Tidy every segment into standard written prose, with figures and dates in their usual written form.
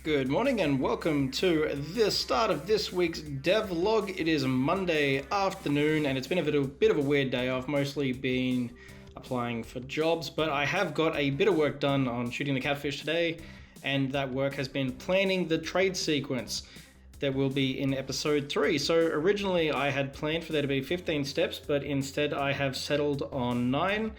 Good morning and welcome to the start of this week's devlog. It is Monday afternoon and it's been a bit of a weird day. I've mostly been applying for jobs, but I have got a bit of work done on shooting the catfish today, and that work has been planning the trade sequence that will be in episode 3. So originally I had planned for there to be 15 steps, but instead I have settled on 9.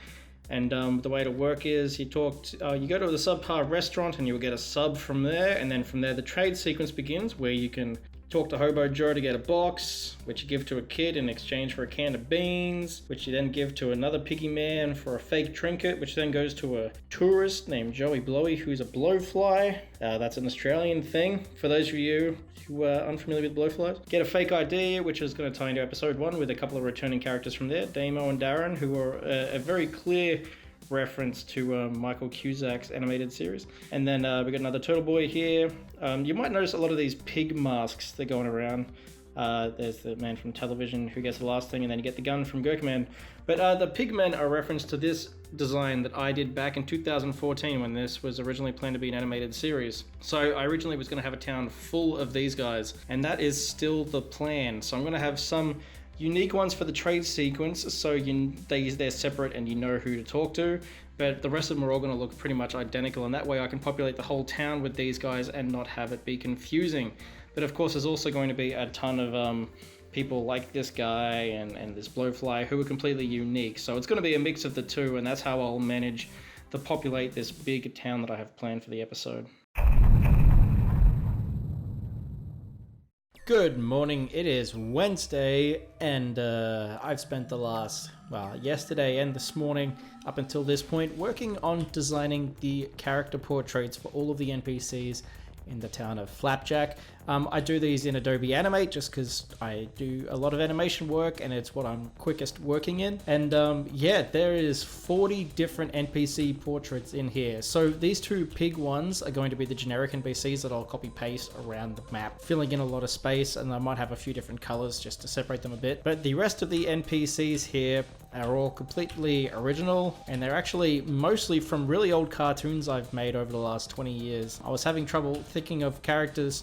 And the way to work is you go to the subpar restaurant and you'll get a sub from there, and then from there the trade sequence begins, where you can talk to Hobo Joe to get a box, which you give to a kid in exchange for a can of beans, which you then give to another piggy man for a fake trinket, which then goes to a tourist named Joey Blowy, who's a blowfly. That's an Australian thing, for those of you who are unfamiliar with blowflies. Get a fake ID, which is going to tie into episode 1 with a couple of returning characters from there, Damo and Darren, who are a very clear reference to Michael Cusack's animated series. And then we got another turtle boy here. You might notice a lot of these pig masks that are going around. There's the man from television who gets the last thing, and then you get the gun from Gurkhaman. But the pigmen are a reference to this design that I did back in 2014 when this was originally planned to be an animated series. So I originally was going to have a town full of these guys, and that is still the plan. So I'm going to have some unique ones for the trade sequence, so they're separate and you know who to talk to, but the rest of them are all going to look pretty much identical, and that way I can populate the whole town with these guys and not have it be confusing. But of course there's also going to be a ton of people like this guy and this blowfly who are completely unique, so it's going to be a mix of the two, and that's how I'll manage to populate this big town that I have planned for the episode. Good morning, it is Wednesday, and I've spent yesterday and this morning up until this point working on designing the character portraits for all of the NPCs in the town of Flapjack. I do these in Adobe Animate just because I do a lot of animation work and it's what I'm quickest working in. And there is 40 different NPC portraits in here. So these two pig ones are going to be the generic NPCs that I'll copy paste around the map, filling in a lot of space, and I might have a few different colors just to separate them a bit. But the rest of the NPCs here are all completely original, and they're actually mostly from really old cartoons I've made over the last 20 years. I was having trouble thinking of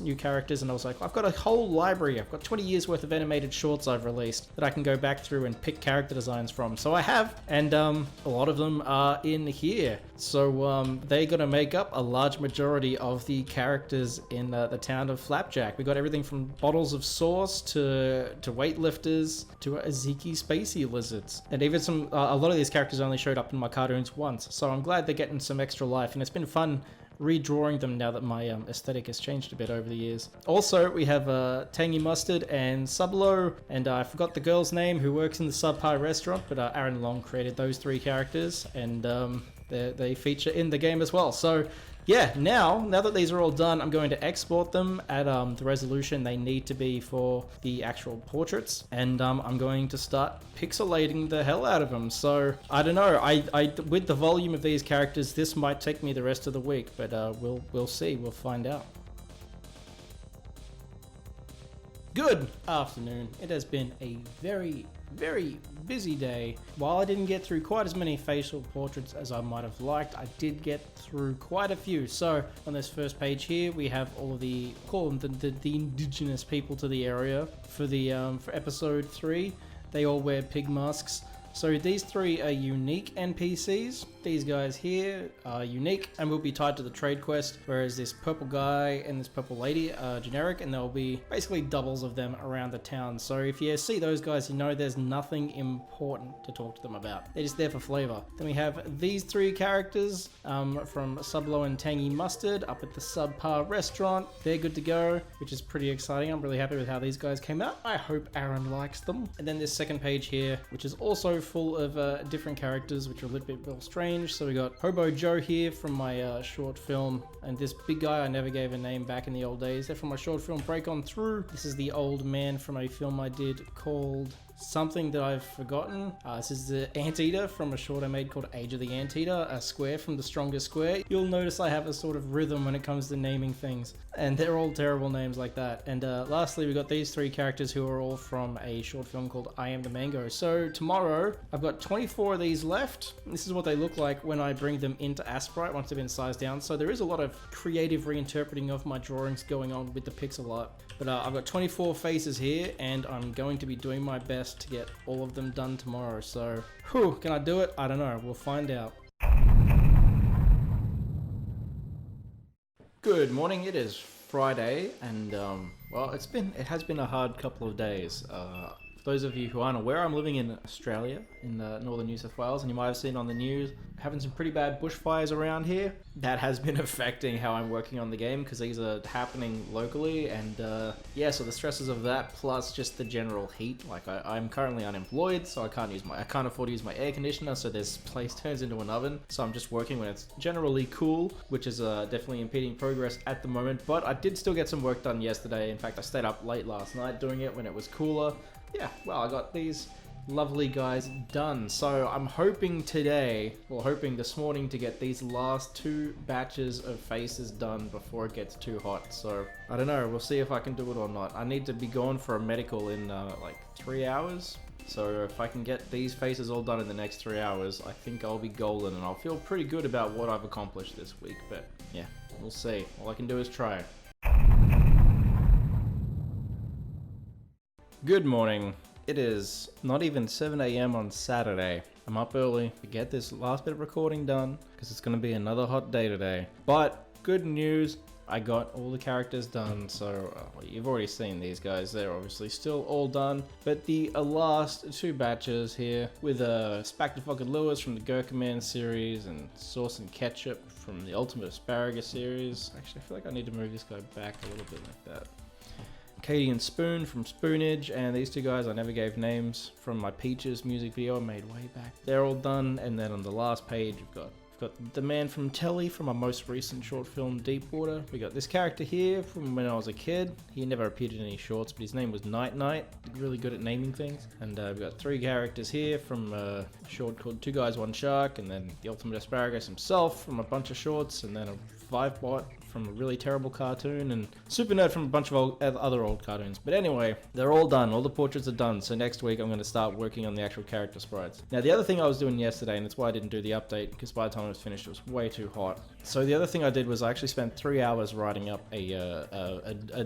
new characters, and I was like, I've got a whole library. I've got 20 years worth of animated shorts I've released that I can go back through and pick character designs from. So I have, and a lot of them are in here. So they're going to make up a large majority of the characters in the town of Flapjack. We got everything from bottles of sauce to weightlifters to Aziki spacey lizards. And even a lot of these characters only showed up in my cartoons once. So I'm glad they're getting some extra life, and it's been fun redrawing them now that my aesthetic has changed a bit over the years. Also, we have Tangy Mustard and Sublo, and I forgot the girl's name who works in the Subpar restaurant, but Aaron Long created those 3 characters, and they feature in the game as well. So yeah, now that these are all done, I'm going to export them at the resolution they need to be for the actual portraits, and I'm going to start pixelating the hell out of them. So I don't know, I with the volume of these characters, this might take me the rest of the week, but we'll see, we'll find out. Good afternoon. It has been a very, very busy day. While I didn't get through quite as many facial portraits as I might have liked, I did get through quite a few. So on this first page here, we have all of the indigenous people to the area for for episode 3. They all wear pig masks. So these 3 are unique NPCs. These guys here are unique and will be tied to the trade quest, whereas this purple guy and this purple lady are generic, and there'll be basically doubles of them around the town. So if you see those guys, you know there's nothing important to talk to them about. They're just there for flavor. Then we have these 3 characters from Sublo and Tangy Mustard up at the Subpar restaurant. They're good to go, which is pretty exciting. I'm really happy with how these guys came out. I hope Aaron likes them. And then this second page here, which is also full of different characters, which are a little bit more strange. So we got Hobo Joe here from my short film, and this big guy I never gave a name back in the old days. They're from my short film Break On Through. This is the old man from a film I did called something that I've forgotten. This is the Anteater from a short I made called Age of the Anteater, a square from the strongest square. You'll notice I have a sort of rhythm when it comes to naming things, and they're all terrible names like that. And lastly, we got these three characters who are all from a short film called I Am the Mango. So tomorrow, I've got 24 of these left. This is what they look like when I bring them into Aseprite once they've been sized down. So there is a lot of creative reinterpreting of my drawings going on with the pixel art. But I've got 24 faces here, and I'm going to be doing my best to get all of them done tomorrow. So, whew, can I do it? I don't know. We'll find out. Good morning. It is Friday, and well, it has been a hard couple of days. For those of you who aren't aware, I'm living in Australia, in northern New South Wales, and you might have seen on the news having some pretty bad bushfires around here. That has been affecting how I'm working on the game because these are happening locally, and yeah, so the stresses of that plus just the general heat. Like I'm currently unemployed, so I can't afford to use my air conditioner, so this place turns into an oven. So I'm just working when it's generally cool, which is definitely impeding progress at the moment. But I did still get some work done yesterday. In fact, I stayed up late last night doing it when it was cooler. Yeah, well, I got these lovely guys done. So I'm hoping this morning to get these last 2 batches of faces done before it gets too hot. So I don't know, we'll see if I can do it or not. I need to be going for a medical in like 3 hours. So if I can get these faces all done in the next 3 hours, I think I'll be golden and I'll feel pretty good about what I've accomplished this week. But yeah, we'll see. All I can do is try. Good morning. It is not even 7 a.m. on Saturday. I'm up early to get this last bit of recording done because it's going to be another hot day today. But good news, I got all the characters done. So you've already seen these guys. They're obviously still all done. But the last 2 batches here with Spectre Lewis from the Gurkha Man series and Sauce and Ketchup from the Ultimate Asparagus series. Actually, I feel like I need to move this guy back a little bit like that. Katie and Spoon from Spoonage, and these 2 guys I never gave names from my Peaches music video I made way back. They're all done, and then on the last page we've got the man from Telly from our most recent short film Deepwater. We got this character here from when I was a kid. He never appeared in any shorts, but his name was Night Night. Really good at naming things. And we've got 3 characters here from a short called 2 Guys, 1 Shark, and then the Ultimate Asparagus himself from a bunch of shorts, and then a Vivebot from a really terrible cartoon, and Super Nerd from a bunch of other old cartoons. But anyway, they're all done. All the portraits are done. So next week I'm going to start working on the actual character sprites. Now the other thing I was doing yesterday, and that's why I didn't do the update, because by the time I was finished it was way too hot. So the other thing I did was I actually spent 3 hours writing up a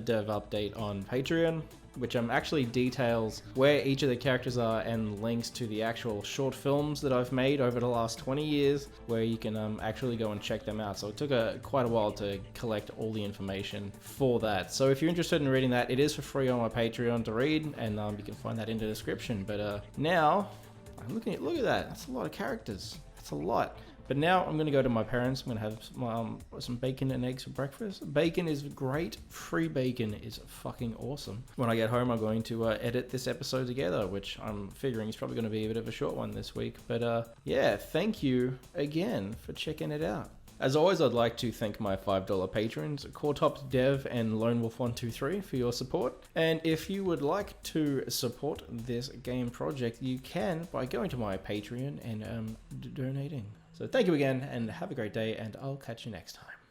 dev update on Patreon, which actually details where each of the characters are and links to the actual short films that I've made over the last 20 years, where you can actually go and check them out. So it took quite a while to collect all the information for that. So if you're interested in reading that, it is for free on my Patreon to read, and you can find that in the description. But now, I'm look at that. That's a lot of characters. That's a lot. But now I'm going to go to my parents. I'm going to have some bacon and eggs for breakfast. Bacon is great. Free bacon is fucking awesome. When I get home, I'm going to edit this episode together, which I'm figuring is probably going to be a bit of a short one this week. But yeah, thank you again for checking it out. As always, I'd like to thank my $5 patrons, Cortops Dev and Lone Wolf 123 for your support. And if you would like to support this game project, you can by going to my Patreon and donating. So thank you again, and have a great day, and I'll catch you next time.